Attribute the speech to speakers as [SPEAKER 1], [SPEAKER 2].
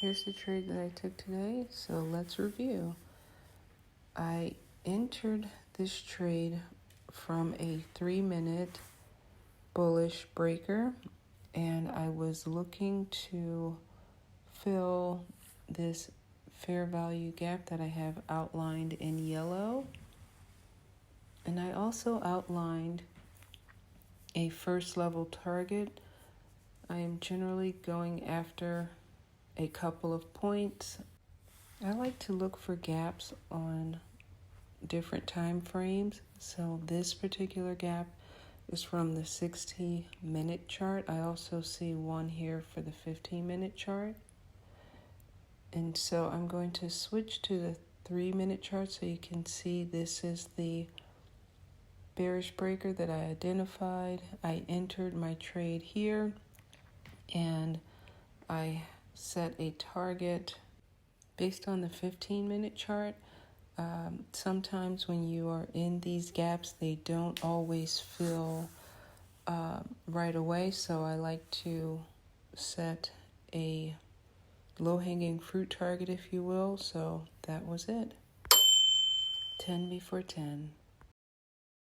[SPEAKER 1] Here's the trade that I took today, so let's review. I entered this trade from a 3-minute bullish breaker, and I was looking to fill this fair value gap that I have outlined in yellow. And I also outlined a first level target. I am generally going after a couple of points. I like to look for gaps on different time frames. So this particular gap is from the 60-minute chart. I also see one here for the 15-minute chart. And so I'm going to switch to the 3-minute chart so you can see this is the bearish breaker that I identified. I entered my trade here and I set a target based on the 15-minute chart. Sometimes when you are in these gaps, they don't always fill right away, so I like to set a low-hanging fruit target, if you will. So that was it. 10 before 10.